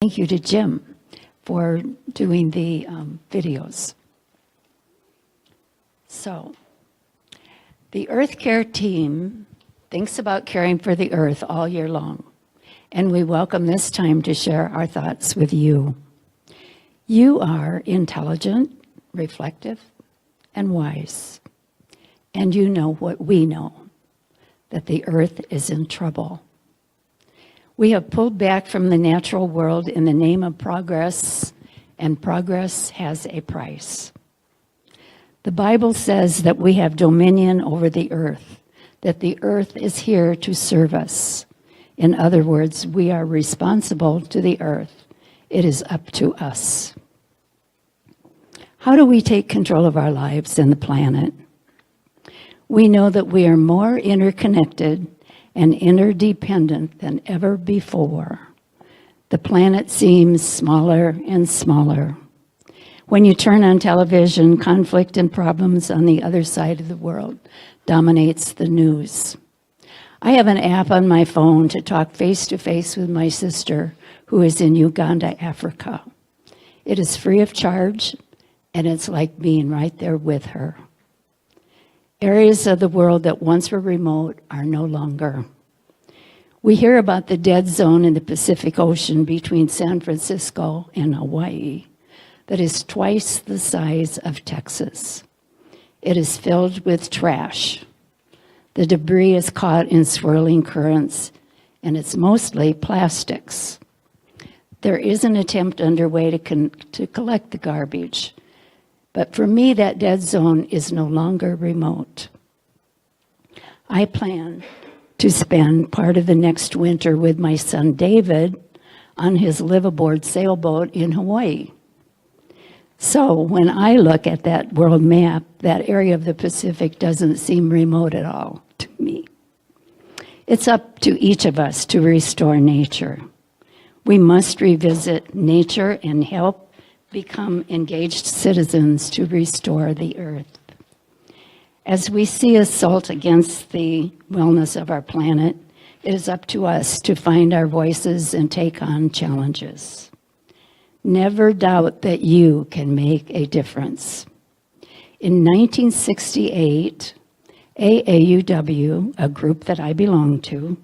Thank you to Jim for doing the videos. So, the EarthCare team thinks about caring for the earth all year long, and we welcome this time to share our thoughts with you. You are intelligent, reflective, and wise, and you know what we know, that the earth is in trouble. We have pulled back from the natural world in the name of progress, and progress has a price. The Bible says that we have dominion over the earth, that the earth is here to serve us. In other words, we are responsible to the earth. It is up to us. How do we take control of our lives and the planet? We know that we are more interconnected and interdependent than ever before. The planet seems smaller and smaller. When you turn on television, conflict and problems on the other side of the world dominates the news. I have an app on my phone to talk face-to-face with my sister who is in Uganda, Africa. It is free of charge, and it's like being right there with her. Areas of the world that once were remote are no longer. We hear about the dead zone in the Pacific Ocean between San Francisco and Hawaii that is twice the size of Texas. It is filled with trash. The debris is caught in swirling currents, and it's mostly plastics. There is an attempt underway to collect the garbage. But for me, that dead zone is no longer remote. I plan to spend part of the next winter with my son David on his liveaboard sailboat in Hawaii. So when I look at that world map, that area of the Pacific doesn't seem remote at all to me. It's up to each of us to restore nature. We must revisit nature and help become engaged citizens to restore the earth. As we see assault against the wellness of our planet, it is up to us to find our voices and take on challenges. Never doubt that you can make a difference. In 1968, AAUW, a group that I belong to,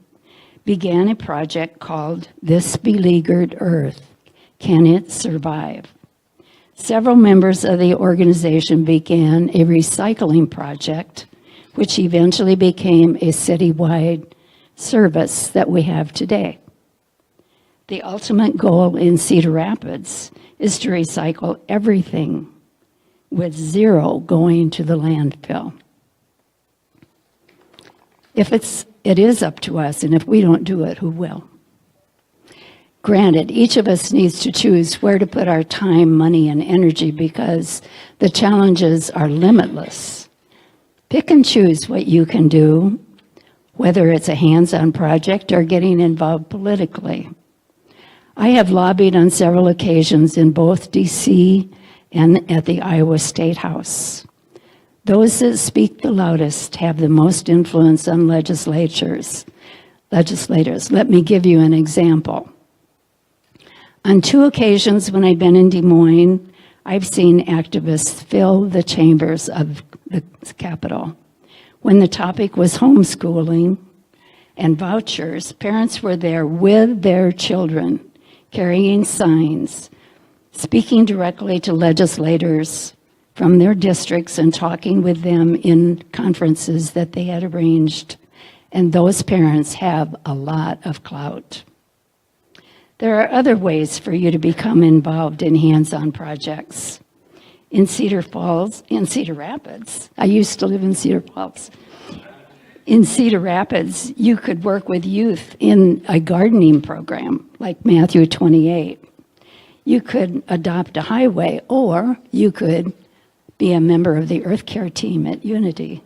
began a project called This Beleaguered Earth, Can It Survive? Several members of the organization began a recycling project, which eventually became a citywide service that we have today. The ultimate goal in Cedar Rapids is to recycle everything, with zero going to the landfill. It is up to us, and if we don't do it, who will? Granted, each of us needs to choose where to put our time, money, and energy because the challenges are limitless. Pick and choose what you can do, whether it's a hands-on project or getting involved politically. I have lobbied on several occasions in both D.C. and at the Iowa State House. Those that speak the loudest have the most influence on legislators. Let me give you an example. On 2 occasions when I've been in Des Moines, I've seen activists fill the chambers of the Capitol. When the topic was homeschooling and vouchers, parents were there with their children, carrying signs, speaking directly to legislators from their districts and talking with them in conferences that they had arranged. And those parents have a lot of clout. There are other ways for you to become involved in hands-on projects. In Cedar Rapids, I used to live in Cedar Falls. In Cedar Rapids, you could work with youth in a gardening program like Matthew 28. You could adopt a highway, or you could be a member of the EarthCare Team at Unity.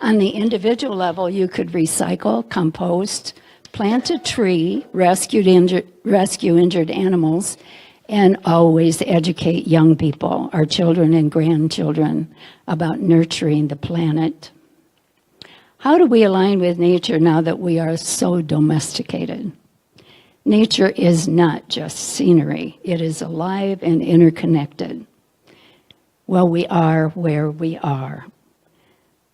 On the individual level, you could recycle, compost, plant a tree, rescue injured animals, and always educate young people, our children and grandchildren, about nurturing the planet. How do we align with nature now that we are so domesticated? Nature is not just scenery. It is alive and interconnected. Well, we are where we are,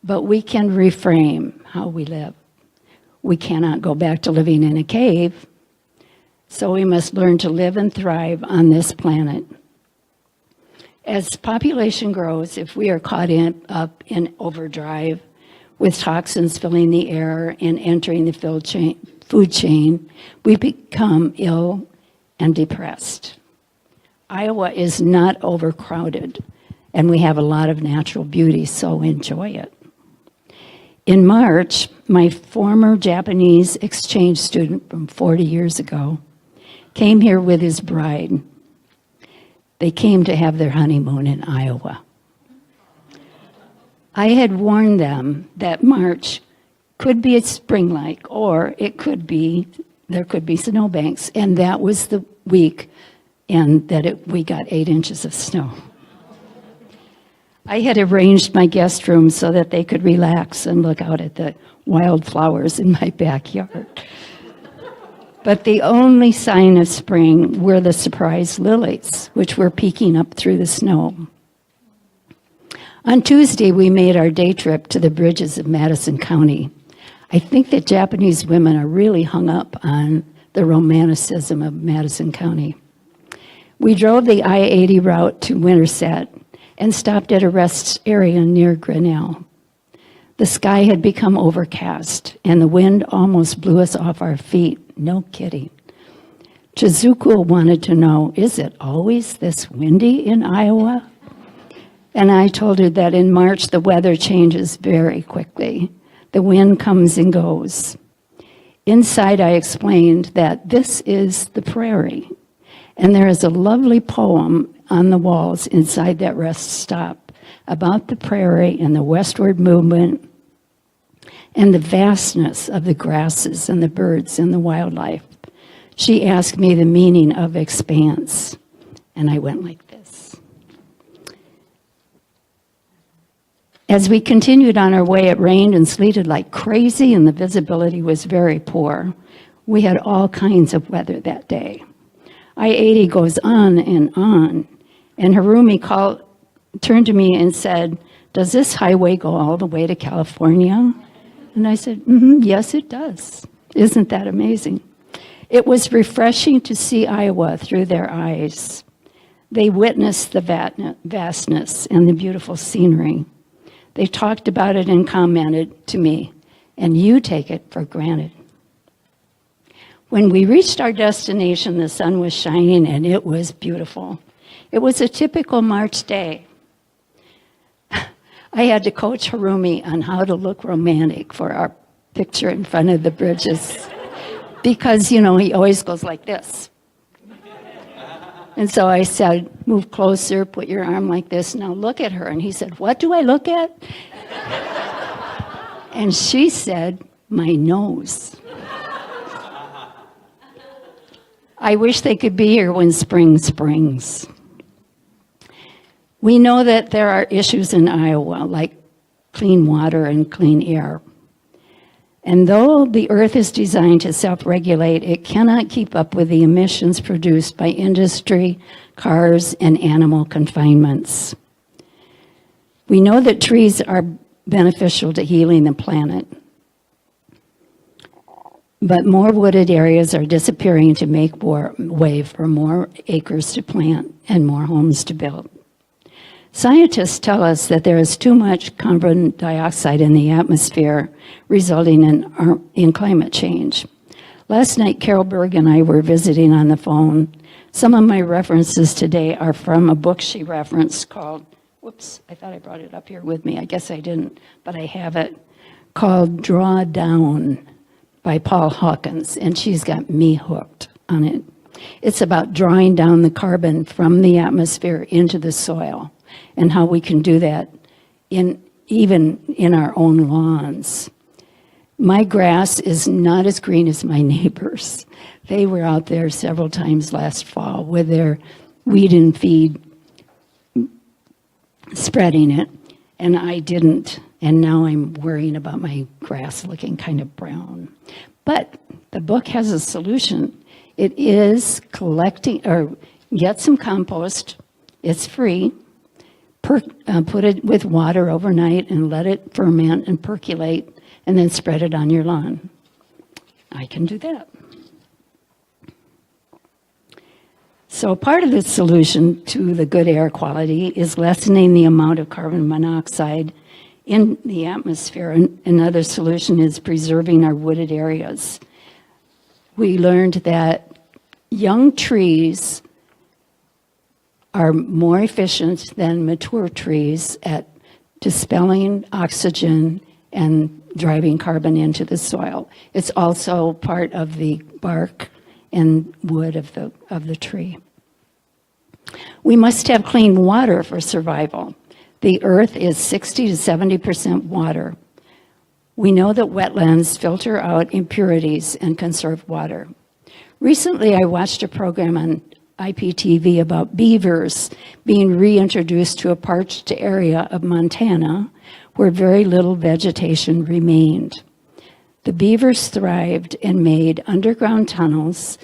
but we can reframe how we live. We cannot go back to living in a cave, so we must learn to live and thrive on this planet. As population grows, if we are caught up in overdrive with toxins filling the air and entering the food chain, we become ill and depressed. Iowa is not overcrowded, and we have a lot of natural beauty, so enjoy it. In March, my former Japanese exchange student from 40 years ago came here with his bride. They came to have their honeymoon in Iowa. I had warned them that March could be spring-like, or there could be snowbanks, and that was the week and we got 8 inches of snow. I had arranged my guest room so that they could relax and look out at the wildflowers in my backyard. But the only sign of spring were the surprise lilies, which were peeking up through the snow. On Tuesday, we made our day trip to the bridges of Madison County. I think that Japanese women are really hung up on the romanticism of Madison County. We drove the I-80 route to Winterset and stopped at a rest area near Grinnell. The sky had become overcast, and the wind almost blew us off our feet. No kidding. Chizuko wanted to know, is it always this windy in Iowa? And I told her that in March, the weather changes very quickly. The wind comes and goes. Inside, I explained that this is the prairie, and there is a lovely poem on the walls inside that rest stop about the prairie and the westward movement and the vastness of the grasses and the birds and the wildlife. She asked me the meaning of expanse, and I went like this. As we continued on our way, it rained and sleeted like crazy, and the visibility was very poor. We had all kinds of weather that day. I-80 goes on, and Harumi turned to me and said, "Does this highway go all the way to California?" And I said, yes, it does. Isn't that amazing? It was refreshing to see Iowa through their eyes. They witnessed the vastness and the beautiful scenery. They talked about it and commented to me, and you take it for granted. When we reached our destination, the sun was shining and it was beautiful. It was a typical March day. I had to coach Harumi on how to look romantic for our picture in front of the bridges because, he always goes like this. And so I said, move closer, put your arm like this, now look at her. And he said, what do I look at? And she said, my nose. I wish they could be here when spring springs. We know that there are issues in Iowa, like clean water and clean air. And though the earth is designed to self-regulate, it cannot keep up with the emissions produced by industry, cars, and animal confinements. We know that trees are beneficial to healing the planet, but more wooded areas are disappearing to make way for more acres to plant and more homes to build. Scientists tell us that there is too much carbon dioxide in the atmosphere, resulting in climate change. Last night, Carol Berg and I were visiting on the phone. Some of my references today are from a book she referenced called, whoops, I thought I brought it up here with me. I guess I didn't, but I have it, called Draw Down by Paul Hawkins, and she's got me hooked on it. It's about drawing down the carbon from the atmosphere into the soil, and how we can do that even in our own lawns. My grass is not as green as my neighbors. They were out there several times last fall with their weed and feed, spreading it, and I didn't. And now I'm worrying about my grass looking kind of brown. But the book has a solution. It is collecting, or get some compost. It's free. Put it with water overnight and let it ferment and percolate, and then spread it on your lawn. I can do that. So part of the solution to the good air quality is lessening the amount of carbon monoxide in the atmosphere. And another solution is preserving our wooded areas. We learned that young trees are more efficient than mature trees at dispelling oxygen and driving carbon into the soil. It's also part of the bark and wood of the tree. We must have clean water for survival. The earth is 60 to 70% water. We know that wetlands filter out impurities and conserve water. Recently, I watched a program on IPTV about beavers being reintroduced to a parched area of Montana where very little vegetation remained. The beavers thrived and made underground tunnels,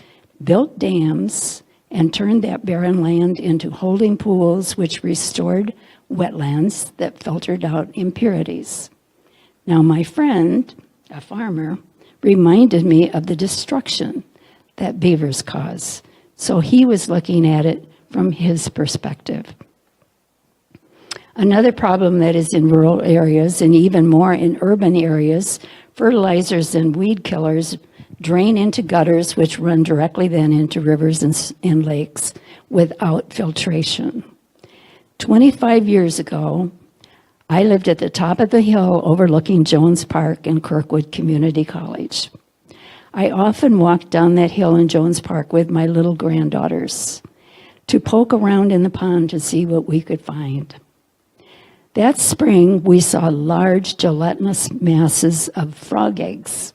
built dams, and turned that barren land into holding pools, which restored wetlands that filtered out impurities. Now, my friend, a farmer, reminded me of the destruction that beavers cause. So he was looking at it from his perspective. Another problem that is in rural areas and even more in urban areas, fertilizers and weed killers drain into gutters, which run directly then into rivers and lakes without filtration. 25 years ago, I lived at the top of the hill overlooking Jones Park and Kirkwood Community College. I often walked down that hill in Jones Park with my little granddaughters to poke around in the pond to see what we could find. That spring, we saw large gelatinous masses of frog eggs.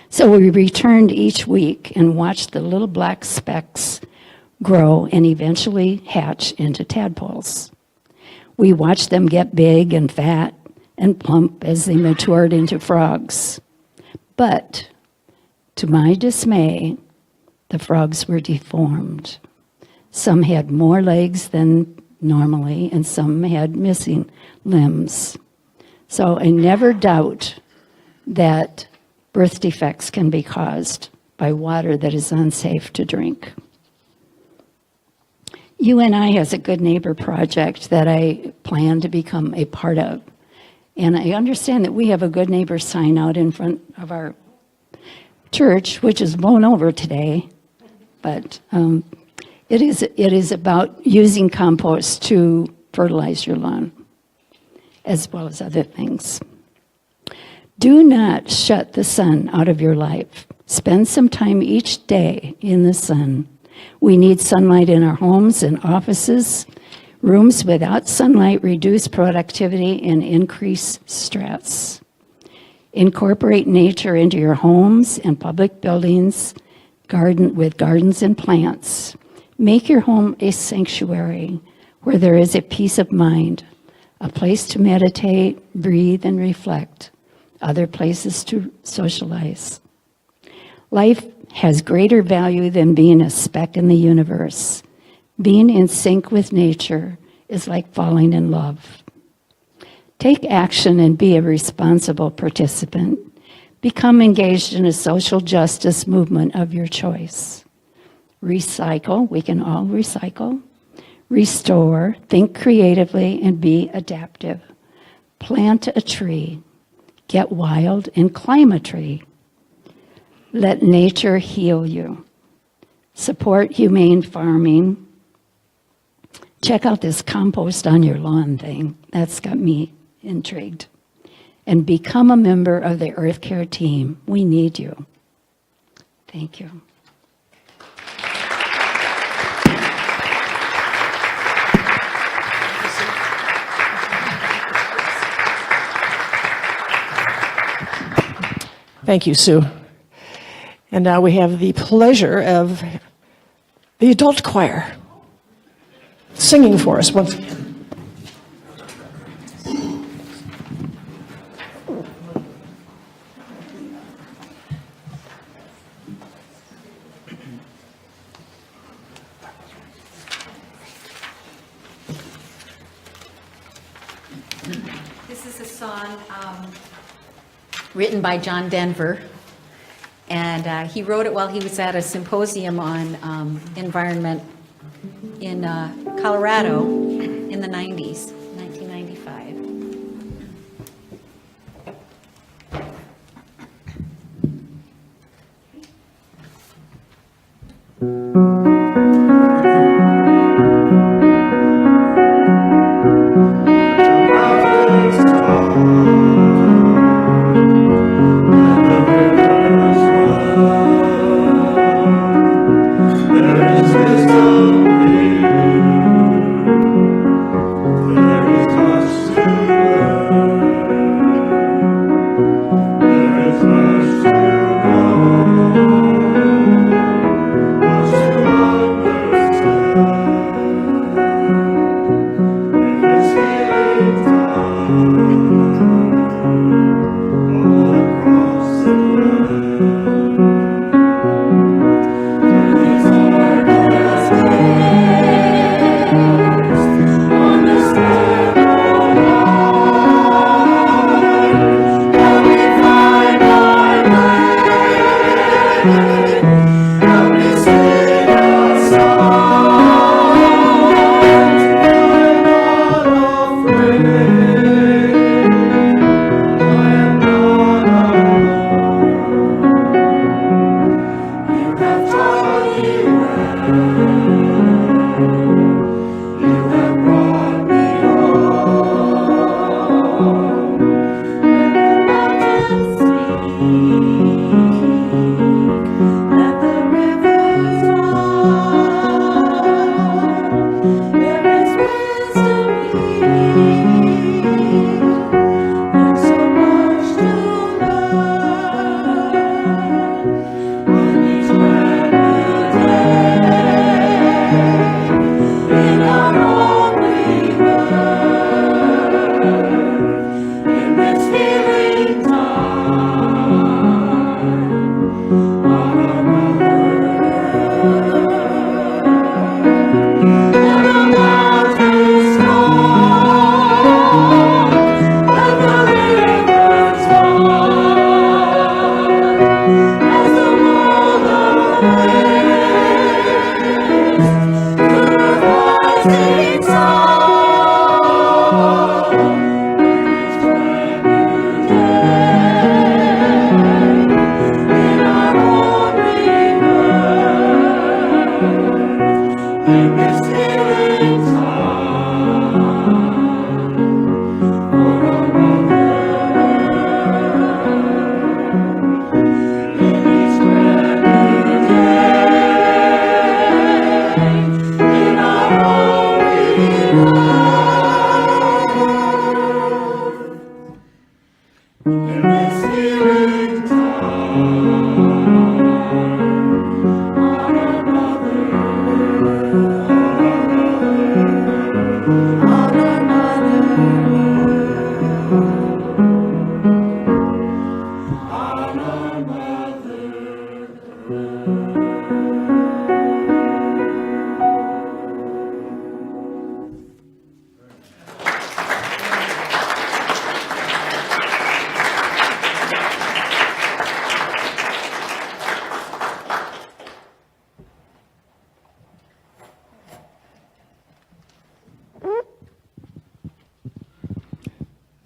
So we returned each week and watched the little black specks grow and eventually hatch into tadpoles. We watched them get big and fat and plump as they matured into frogs. But to my dismay, the frogs were deformed. Some had more legs than normally, and some had missing limbs. So I never doubt that birth defects can be caused by water that is unsafe to drink. UNI has a Good Neighbor project that I plan to become a part of. And I understand that we have a Good Neighbor sign out in front of our church, which is blown over today. But it is about using compost to fertilize your lawn, as well as other things. Do not shut the sun out of your life. Spend some time each day in the sun. We need sunlight in our homes and offices. Rooms without sunlight reduce productivity and increase stress. Incorporate nature into your homes and public buildings, with gardens and plants. Make your home a sanctuary where there is a peace of mind, a place to meditate, breathe, and reflect, other places to socialize. Life has greater value than being a speck in the universe. Being in sync with nature is like falling in love. Take action and be a responsible participant. Become engaged in a social justice movement of your choice. Recycle, we can all recycle. Restore, think creatively, and be adaptive. Plant a tree. Get wild and climb a tree. Let nature heal you. Support humane farming. Check out this compost on your lawn thing. That's got me intrigued. And become a member of the EarthCare team. We need you. Thank you. Thank you, Sue. And now we have the pleasure of the adult choir singing for us once again. is a song written by John Denver, and he wrote it while he was at a symposium on environment in Colorado in the 90s, 1995.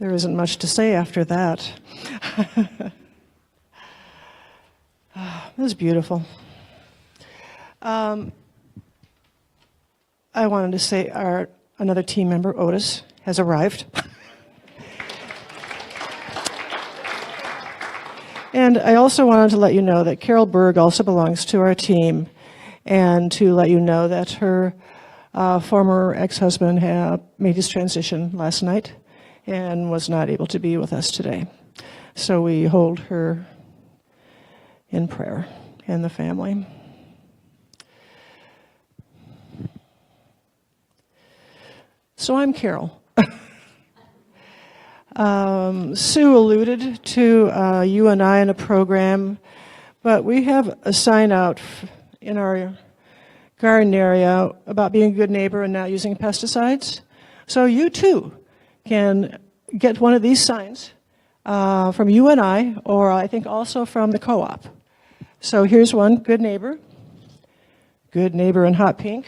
There isn't much to say after that. It was beautiful. I wanted to say another team member, Otis, has arrived. And I also wanted to let you know that Carol Berg also belongs to our team, and to let you know that her former ex-husband made his transition last night and was not able to be with us today. So we hold her in prayer and the family. So I'm Carol. Sue alluded to you and I in a program, but we have a sign out in our garden area about being a good neighbor and not using pesticides. So you too can get one of these signs from UNI, or I think also from the co-op. So here's one, good neighbor in hot pink,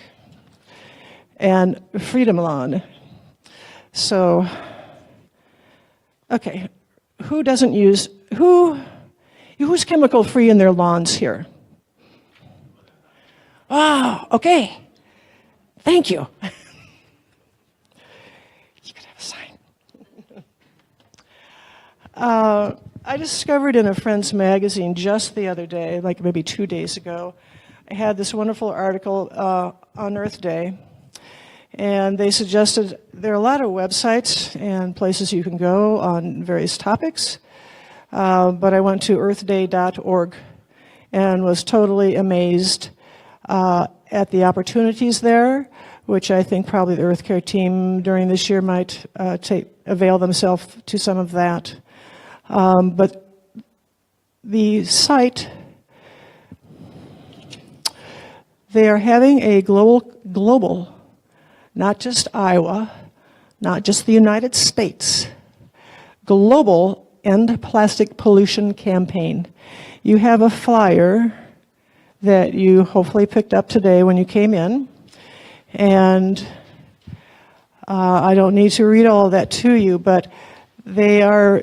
and Freedom Lawn. So, okay, who's chemical free in their lawns here? Oh, okay. Thank you. You could have a sign. I discovered in a friend's magazine just the other day, like maybe 2 days ago, I had this wonderful article on Earth Day, and they suggested there are a lot of websites and places you can go on various topics, but I went to earthday.org and was totally amazed at the opportunities there, which I think probably the EarthCare team during this year might avail themselves to some of that. But the site, they are having a global, not just Iowa, not just the United States, global end plastic pollution campaign. You have a flyer that you hopefully picked up today when you came in, and I don't need to read all of that to you, but they are,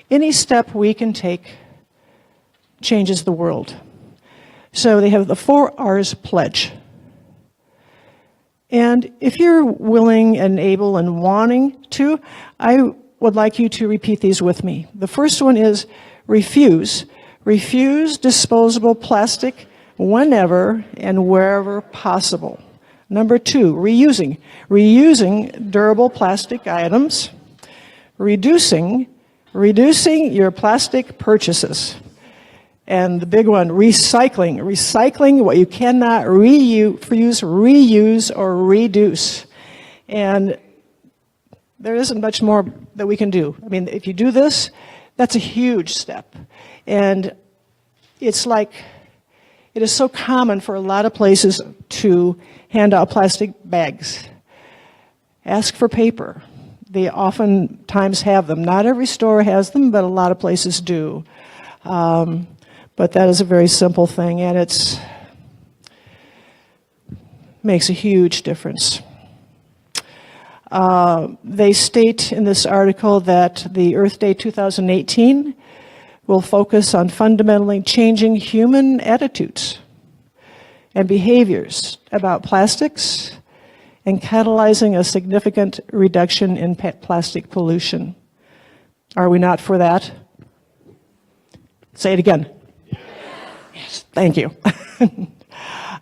any step we can take changes the world. So they have the 4 R's pledge. And if you're willing and able and wanting to, I would like you to repeat these with me. The first one is refuse. Refuse disposable plastic whenever and wherever possible. Number 2, reusing. Reusing durable plastic items. Reducing your plastic purchases. And the big one, recycling. Recycling what you cannot reuse, or reduce. And there isn't much more that we can do. I mean, if you do this, that's a huge step. And it's like, it is so common for a lot of places to hand out plastic bags. Ask for paper. They oftentimes have them. Not every store has them, but a lot of places do. But that is a very simple thing, and it makes a huge difference. They state in this article that the Earth Day 2018 will focus on fundamentally changing human attitudes and behaviors about plastics and catalyzing a significant reduction in plastic pollution. Are we not for that? Say it again. Yes, thank you.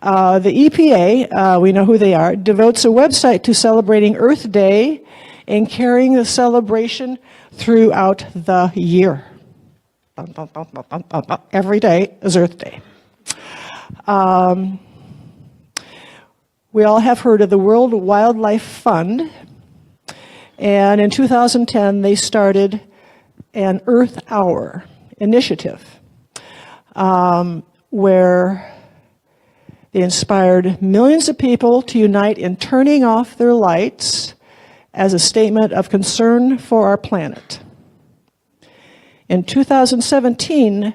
The EPA, we know who they are, devotes a website to celebrating Earth Day and carrying the celebration throughout the year. Every day is Earth Day. We all have heard of the World Wildlife Fund, and in 2010 they started an Earth Hour initiative where they inspired millions of people to unite in turning off their lights as a statement of concern for our planet. In 2017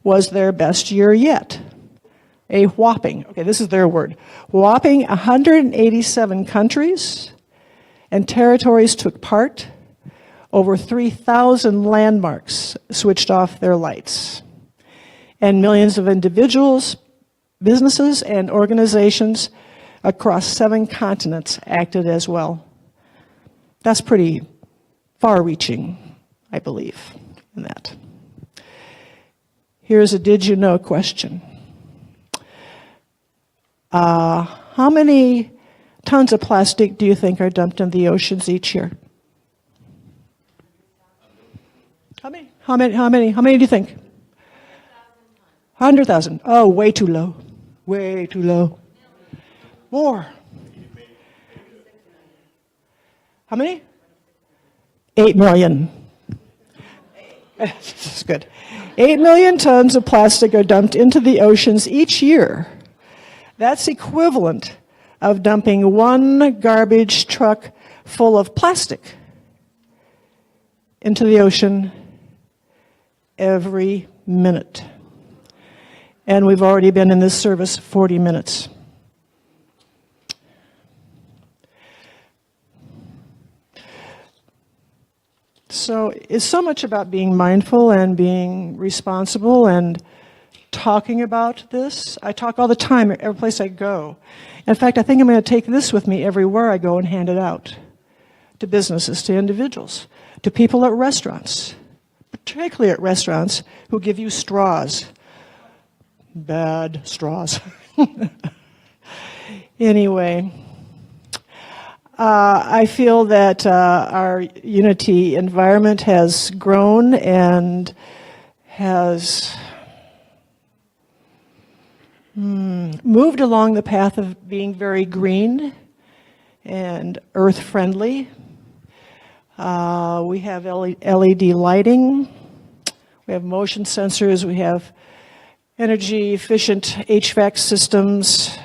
was their best year yet. A whopping, okay, this is their word, whopping 187 countries and territories took part. Over 3,000 landmarks switched off their lights. And millions of individuals, businesses, and organizations across 7 continents acted as well. That's pretty far-reaching, I believe, in that. Here's a did you know question. How many tons of plastic do you think are dumped in the oceans each year? How many do you think? 100,000. Oh, way too low. Way too low. More. How many? 8 million. That's good. 8 million tons of plastic are dumped into the oceans each year. That's equivalent of dumping 1 garbage truck full of plastic into the ocean every minute. And we've already been in this service 40 minutes. So it's so much about being mindful and being responsible and talking about this. I talk all the time, every place I go. In fact, I think I'm going to take this with me everywhere I go and hand it out to businesses, to individuals, to people at restaurants, particularly at restaurants who give you straws. Bad straws. Anyway, I feel that our Unity environment has grown and has moved along the path of being very green and earth-friendly. We have LED lighting, we have motion sensors, we have energy-efficient HVAC systems.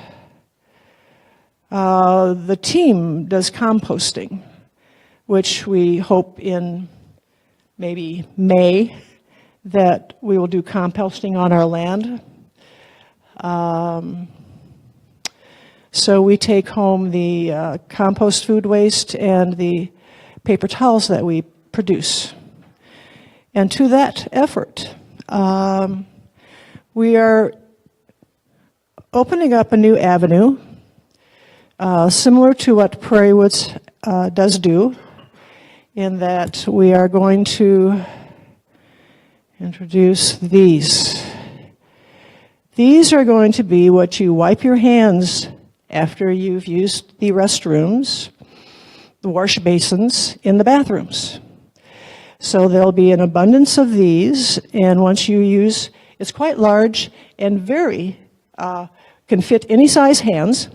The team does composting, which we hope in maybe May that we will do composting on our land. So we take home the compost food waste and the paper towels that we produce. And to that effort, we are opening up a new avenue, similar to what Prairie Woods does do, in that we are going to introduce these. These are going to be what you wipe your hands after you've used the restrooms, the wash basins in the bathrooms. So there'll be an abundance of these, and once you use, it's quite large and very, can fit any size hands.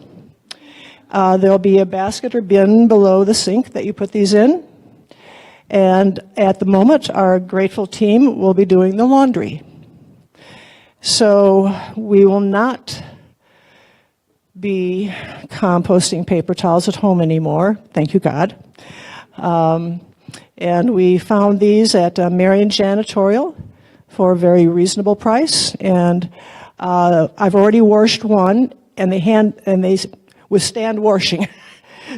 There'll be a basket or bin below the sink that you put these in. And at the moment, our grateful team will be doing the laundry. So we will not be composting paper towels at home anymore. Thank you, God. And we found these at Marion Janitorial for a very reasonable price. And I've already washed one, and they withstand washing.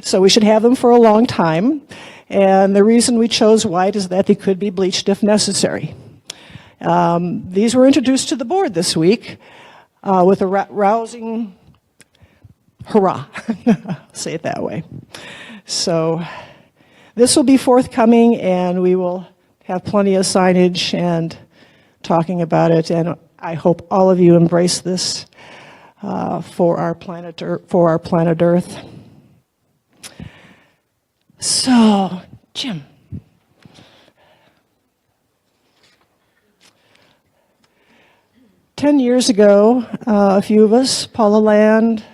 So we should have them for a long time. And the reason we chose white is that they could be bleached if necessary. These were introduced to the board this week with a rousing hurrah. Say it that way. So this will be forthcoming, and we will have plenty of signage and talking about it. And I hope all of you embrace this for our planet Earth. So, Jim. 10 years ago, a few of us, Paula Land,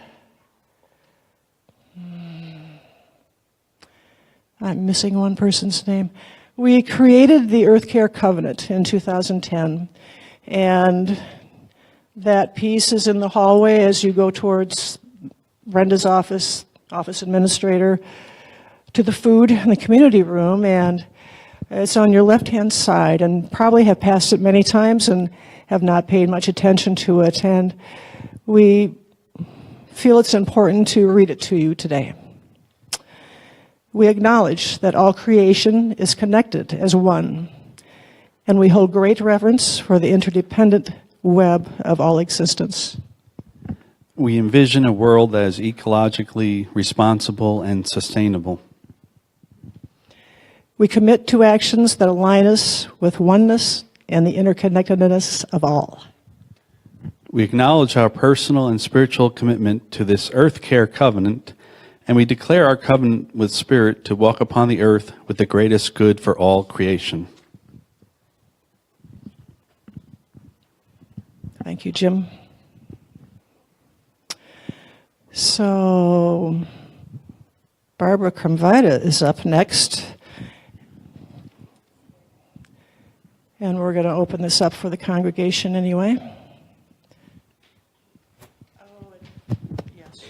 I'm missing one person's name, we created the EarthCare Covenant in 2010, and that piece is in the hallway as you go towards Brenda's office administrator, to the food and the community room, and it's on your left-hand side, and probably have passed it many times and have not paid much attention to it, and we feel it's important to read it to you today. We acknowledge that all creation is connected as one, and we hold great reverence for the interdependent web of all existence. We envision a world that is ecologically responsible and sustainable. We commit to actions that align us with oneness and the interconnectedness of all. We acknowledge our personal and spiritual commitment to this EarthCare Covenant, and we declare our covenant with Spirit to walk upon the earth with the greatest good for all creation. Thank you, Jim. So, Barbara Krumvida is up next. And we're going to open this up for the congregation anyway. Yes.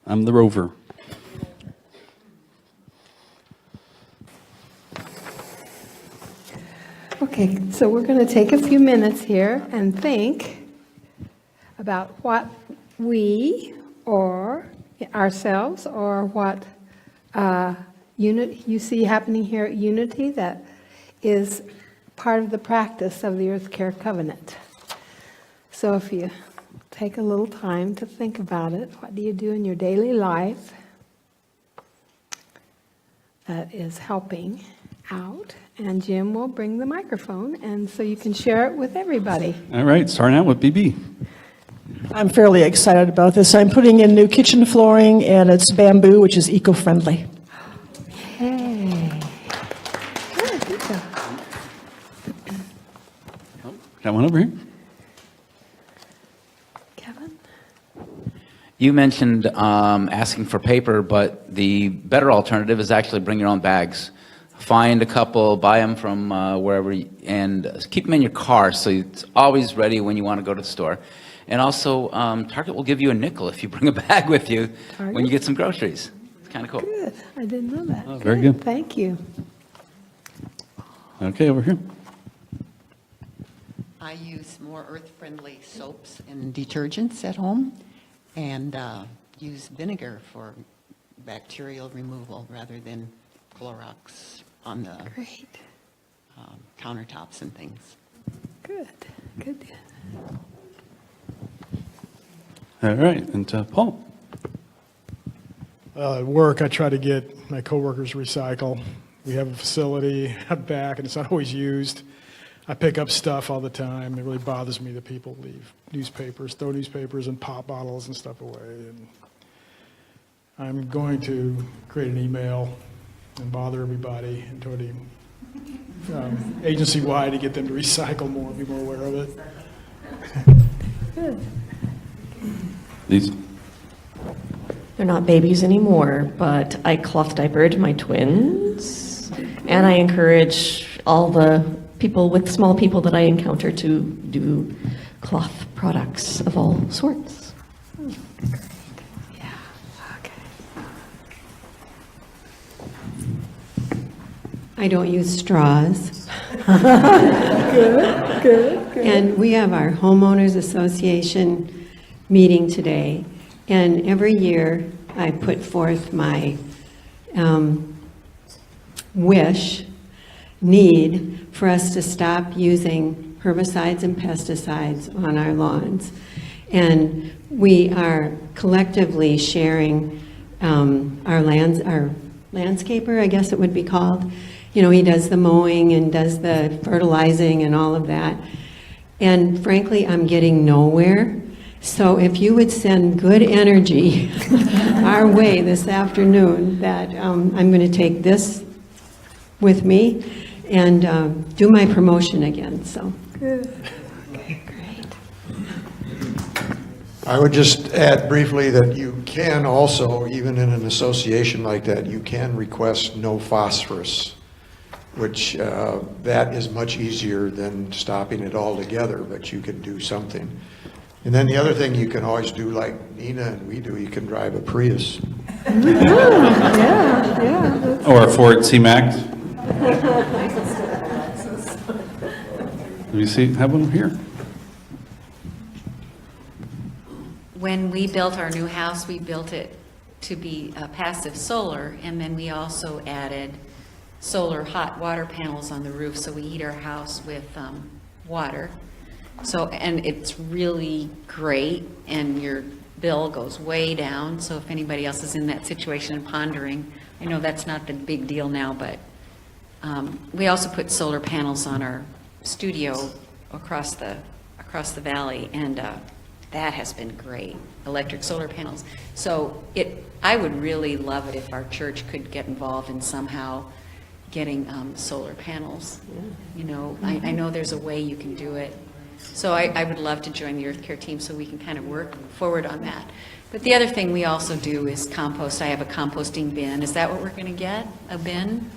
I'm the rover. Okay, so we're going to take a few minutes here and think about what we or ourselves or what you see happening here at Unity that is part of the practice of the EarthCare Covenant. So if you take a little time to think about it, what do you do in your daily life that is helping out? And Jim will bring the microphone, and so you can share it with everybody. All right, starting out with BB. I'm fairly excited about this. I'm putting in new kitchen flooring, and it's bamboo, which is eco-friendly. Hey. Good job. Got one over here. Kevin? You mentioned asking for paper, but the better alternative is actually bring your own bags. Find a couple, buy them from wherever, and keep them in your car so it's always ready when you want to go to the store. And also, Target will give you a nickel if you bring a bag with you when you get some groceries. It's kind of cool. Good. I didn't know that. Oh, very good. Thank you. Okay, over here. I use more earth-friendly soaps and detergents at home, and use vinegar for bacterial removal rather than Clorox on the Great. countertops and things. Good. Good. All right, and Paul. At work, I try to get my coworkers to recycle. We have a facility out back, and it's not always used. I pick up stuff all the time. It really bothers me that people leave newspapers, throw newspapers and pop bottles and stuff away. And I'm going to create an email and bother everybody and try to agency-wide to get them to recycle more, be more aware of it. These. They're not babies anymore, but I cloth diapered my twins, and I encourage all the people with small people that I encounter to do cloth products of all sorts. Yeah. Okay. I don't use straws. Good. And we have our homeowners association meeting today. And every year I put forth my need for us to stop using herbicides and pesticides on our lawns. And we are collectively sharing our landscaper, I guess it would be called. You know, he does the mowing and does the fertilizing and all of that. And frankly, I'm getting nowhere. So if you would send good energy our way this afternoon, that I'm going to take this with me and do my promotion again. So. Good. Okay, great. I would just add briefly that you can also, even in an association like that, you can request no phosphorus, which that is much easier than stopping it altogether, but you can do something. And then the other thing you can always do, like Nina and we do, you can drive a Prius. Yeah. Or a Ford C-Max. Do you see, have one here? When we built our new house, we built it to be passive solar, and then we also added solar hot water panels on the roof, so we heat our house with water. So, and it's really great, and your bill goes way down. So if anybody else is in that situation and pondering, I know that's not the big deal now, but we also put solar panels on our studio across the valley, and that has been great, electric solar panels. So I would really love it if our church could get involved in somehow getting solar panels. You know, I know there's a way you can do it. So I would love to join the EarthCare team so we can kind of work forward on that. But the other thing we also do is compost. I have a composting bin. Is that what we're going to get, a bin?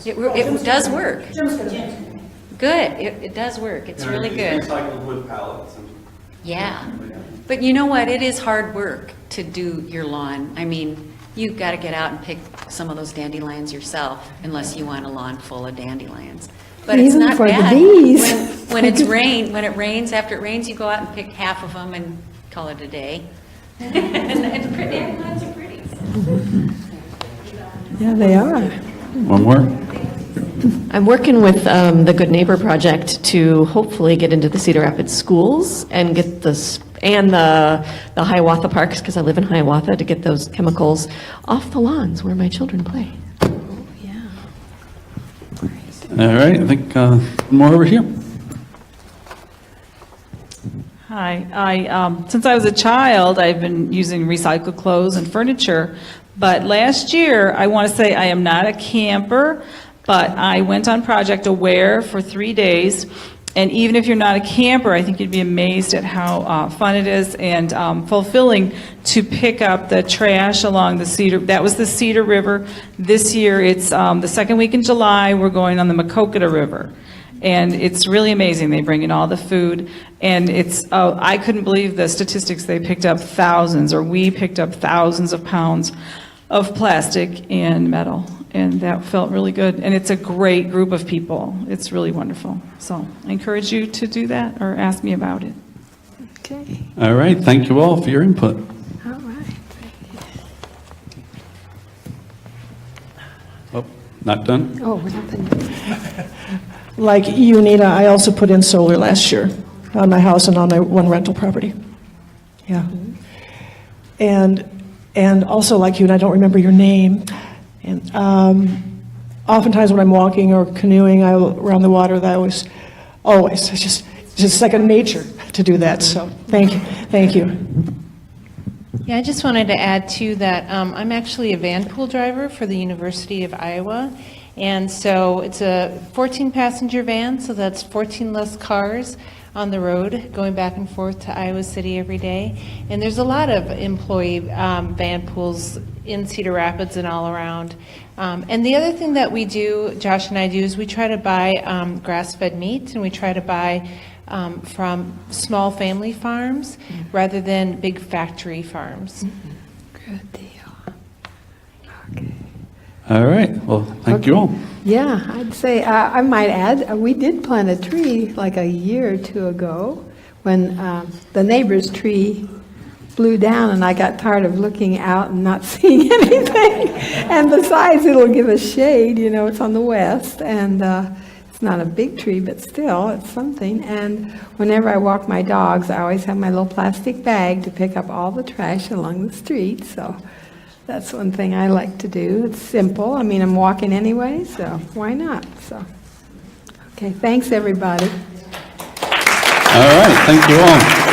It does work. Good, it does work. It's really good. Recycled wood pallets. Yeah. But you know what? It is hard work to do your lawn. I mean, you've got to get out and pick some of those dandelions yourself, unless you want a lawn full of dandelions. But it's Even not for the bad. bees. When it rains, after it rains, you go out and pick half of them and call it a day. And it's pretty, and lots of pretties. Yeah, they are. One more? I'm working with the Good Neighbor Project to hopefully get into the Cedar Rapids schools and get this, and the Hiawatha parks, because I live in Hiawatha, to get those chemicals off the lawns where my children play. All right, I think more over here. Hi, since I was a child, I've been using recycled clothes and furniture, but last year, I want to say I am not a camper, but I went on Project Aware for 3 days, and even if you're not a camper, I think you'd be amazed at how fun it is and fulfilling to pick up the trash along the Cedar, that was the Cedar River. This year, it's the second week in July, we're going on the Maquoketa River. And it's really amazing. They bring in all the food, and it's, I couldn't believe the statistics. They picked up thousands, or we picked up thousands of pounds of plastic and metal, and that felt really good. And it's a great group of people. It's really wonderful. So I encourage you to do that or ask me about it. Okay, All right, thank you all for your input. all right. Oh, not done? Oh, we're not done. Like you, Nina, I also put in solar last year on my house and on my one rental property. Yeah. And also like you, and I don't remember your name, and oftentimes when I'm walking or canoeing around the water, that always, it's just second nature to do that, so thank you. Yeah, I just wanted to add too that I'm actually a van pool driver for the University of Iowa. And so it's a 14-passenger van, so that's 14 less cars on the road going back and forth to Iowa City every day. And there's a lot of employee van pools in Cedar Rapids and all around. And the other thing that we do, Josh and I do, is we try to buy grass-fed meat, and we try to buy from small family farms rather than big factory farms. Good deal. Okay. All right, well, thank you all. Yeah, I'd say, I might add, we did plant a tree like a year or two ago when the neighbor's tree blew down, and I got tired of looking out and not seeing anything. And besides, it'll give us shade, it's on the west, and it's not a big tree, but still, it's something. And whenever I walk my dogs, I always have my little plastic bag to pick up all the trash along the street, so that's one thing I like to do. It's simple. I mean, I'm walking anyway, so why not? So, okay, thanks, everybody. All right, thank you all.